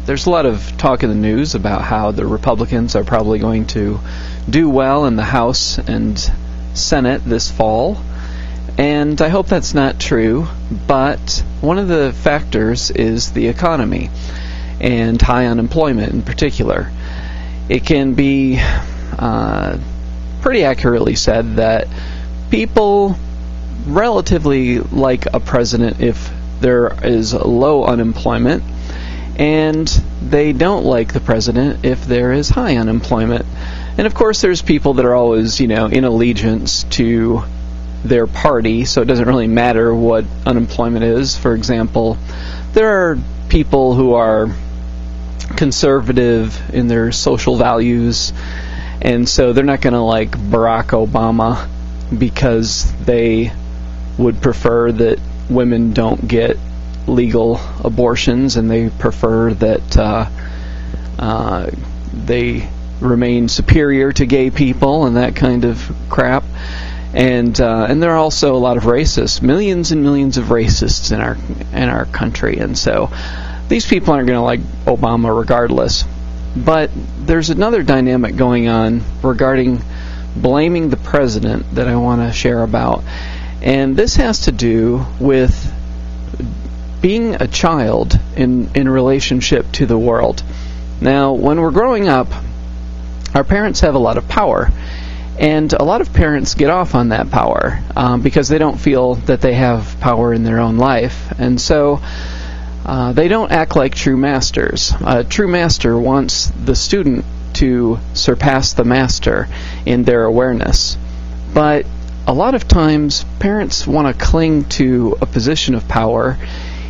there's a lot of talk in the news about how the Republicans are probably going to do well in the House and Senate this fall. And I hope that's not true, but one of the factors is the economy and high unemployment in particular. It can be pretty accurately said that people relatively like a president if there is low unemployment, and they don't like the president if there is high unemployment. And of course there's people that are always, in allegiance to their party, so it doesn't really matter what unemployment is. For example, there are people who are conservative in their social values, and so they're not going to like Barack Obama because they would prefer that women don't get legal abortions, and they prefer that they remain superior to gay people and that kind of crap. And there are also a lot of racists, millions and millions of racists in our country, and so these people aren't going to like Obama regardless. But there's another dynamic going on regarding blaming the president that I want to share about, and this has to do with being a child in relationship to the world. Now, when we're growing up, our parents have a lot of power. And a lot of parents get off on that power because they don't feel that they have power in their own life. And so they don't act like true masters. A true master wants the student to surpass the master in their awareness. But a lot of times, parents want to cling to a position of power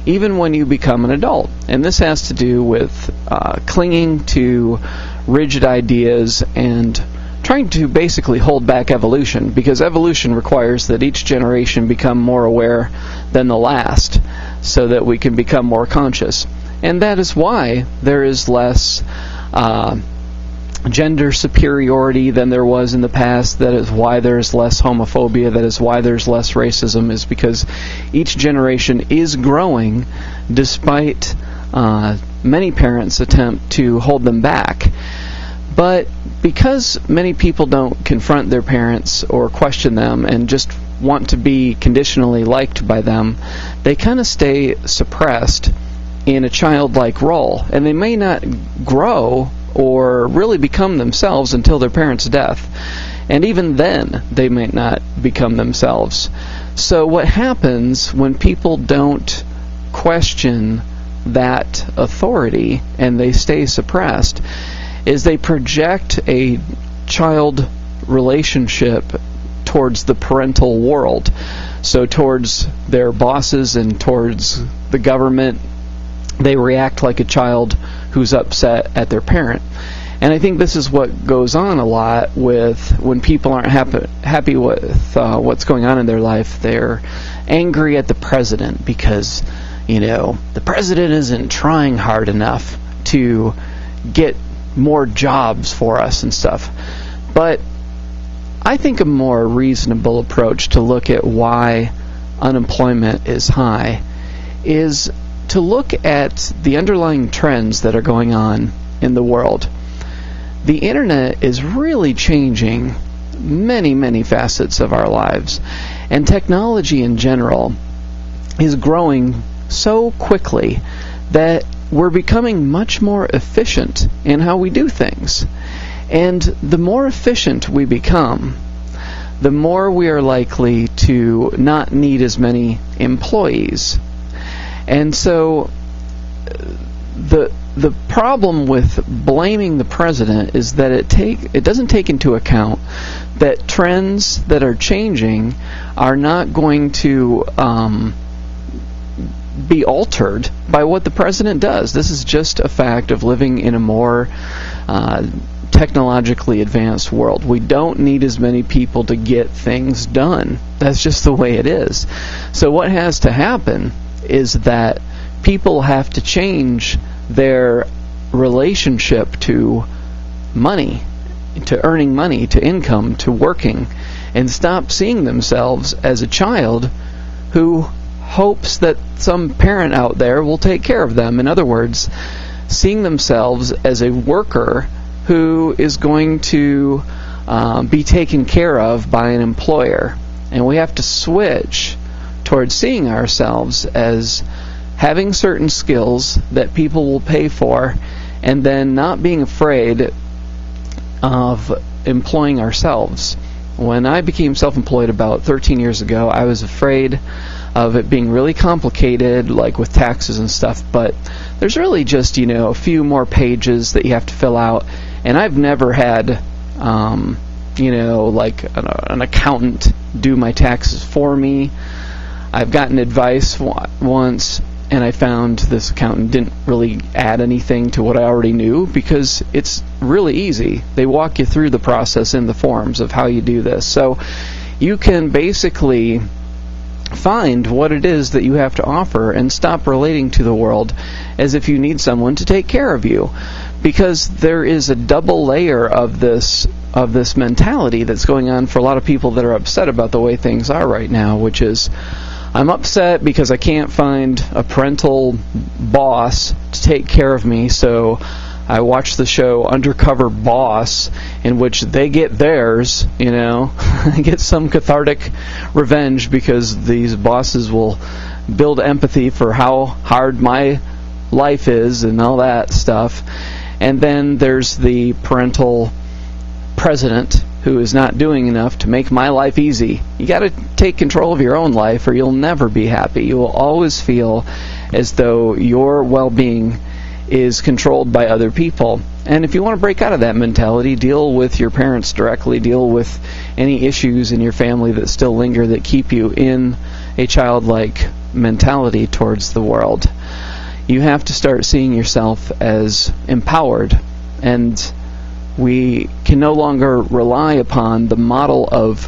even when you become an adult. And this has to do with clinging to rigid ideas and trying to basically hold back evolution, because evolution requires that each generation become more aware than the last so that we can become more conscious. And that is why there is less gender superiority than there was in the past. That is why there's less homophobia. That is why there's less racism, is because each generation is growing despite many parents' attempt to hold them back. But because many people don't confront their parents or question them and just want to be conditionally liked by them, they kind of stay suppressed in a childlike role, and they may not grow or really become themselves until their parents' death. And even then, they may not become themselves. So what happens when people don't question that authority and they stay suppressed is they project a child relationship towards the parental world. So towards their bosses and towards the government, they react like a child who's upset at their parent. And I think this is what goes on a lot with when people aren't happy with what's going on in their life. They're angry at the president because, the president isn't trying hard enough to get more jobs for us and stuff. But I think a more reasonable approach to look at why unemployment is high is to look at the underlying trends that are going on in the world. The internet is really changing many, many facets of our lives, and technology in general is growing so quickly that we're becoming much more efficient in how we do things. And the more efficient we become, the more we are likely to not need as many employees. And so the problem with blaming the president is that it doesn't take into account that trends that are changing are not going to be altered by what the president does. This is just a fact of living in a more technologically advanced world. We don't need as many people to get things done. That's just the way it is. So what has to happen is that people have to change their relationship to money, to earning money, to income, to working, and stop seeing themselves as a child who hopes that some parent out there will take care of them. In other words, seeing themselves as a worker who is going to be taken care of by an employer. And we have to switch towards seeing ourselves as having certain skills that people will pay for, and then not being afraid of employing ourselves. When I became self-employed about 13 years ago, I was afraid of it being really complicated, like with taxes and stuff, but there's really just, a few more pages that you have to fill out, and I've never had, like an accountant do my taxes for me. I've gotten advice once, and I found this accountant didn't really add anything to what I already knew, because it's really easy. They walk you through the process in the forms of how you do this. So you can basically find what it is that you have to offer and stop relating to the world as if you need someone to take care of you, because there is a double layer of this mentality that's going on for a lot of people that are upset about the way things are right now, which is, I'm upset because I can't find a parental boss to take care of me, so I watch the show Undercover Boss, in which they get theirs, get some cathartic revenge because these bosses will build empathy for how hard my life is and all that stuff. And then there's the parental president who is not doing enough to make my life easy. You got to take control of your own life or you'll never be happy. You will always feel as though your well-being is controlled by other people. And if you want to break out of that mentality, deal with your parents directly, deal with any issues in your family that still linger that keep you in a childlike mentality towards the world. You have to start seeing yourself as empowered, and we can no longer rely upon the model of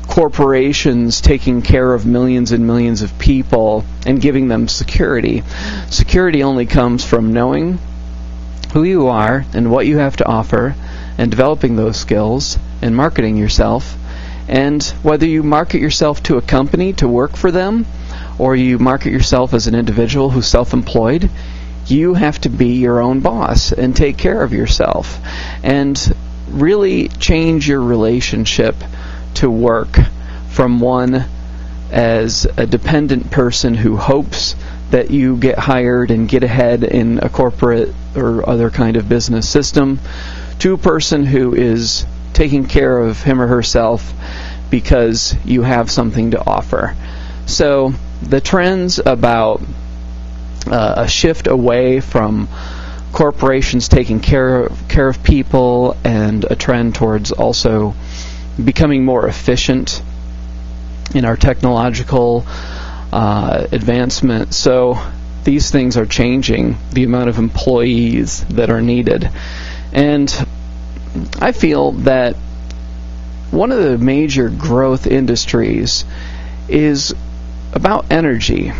corporations taking care of millions and millions of people and giving them security. Security only comes from knowing who you are and what you have to offer and developing those skills and marketing yourself. And whether you market yourself to a company to work for them or you market yourself as an individual who's self-employed, you have to be your own boss and take care of yourself and really change your relationship to work from one as a dependent person who hopes that you get hired and get ahead in a corporate or other kind of business system to a person who is taking care of him or herself because you have something to offer. So the trends about a shift away from corporations taking care of people and a trend towards also becoming more efficient in our technological advancement. So these things are changing the amount of employees that are needed. And I feel that one of the major growth industries is about energy.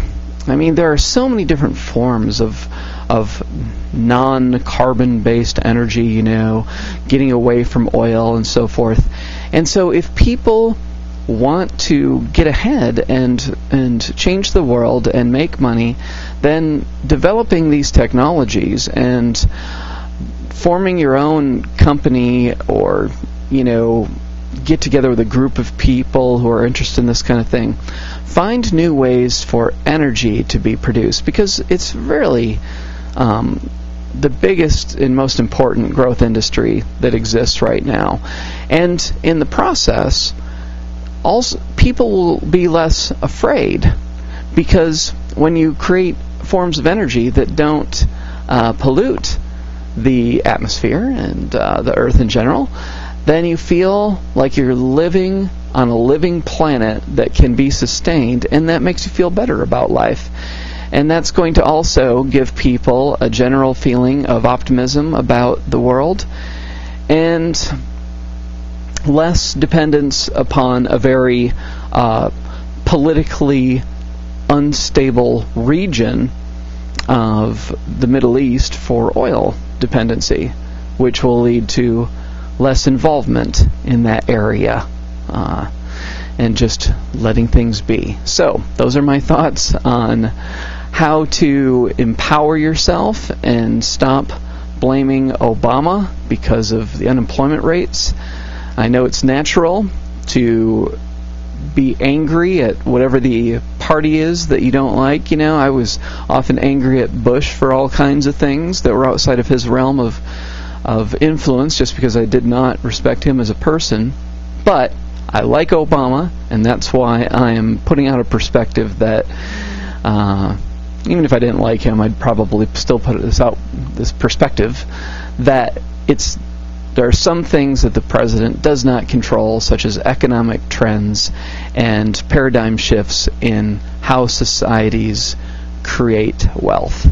I mean, there are so many different forms of non-carbon based energy, getting away from oil and so forth. And so if people want to get ahead and change the world and make money, then developing these technologies and forming your own company or, get together with a group of people who are interested in this kind of thing. Find new ways for energy to be produced, because it's really the biggest and most important growth industry that exists right now. And in the process, also people will be less afraid, because when you create forms of energy that don't pollute the atmosphere and the earth in general, then you feel like you're living on a living planet that can be sustained, and that makes you feel better about life. And that's going to also give people a general feeling of optimism about the world and less dependence upon a very politically unstable region of the Middle East for oil dependency, which will lead to less involvement in that area and just letting things be. So those are my thoughts on how to empower yourself and stop blaming Obama because of the unemployment rates. I know it's natural to be angry at whatever the party is that you don't like. I was often angry at Bush for all kinds of things that were outside of his realm of influence, just because I did not respect him as a person. But I like Obama, and that's why I am putting out a perspective that even if I didn't like him, I'd probably still put this perspective that there are some things that the president does not control, such as economic trends and paradigm shifts in how societies create wealth.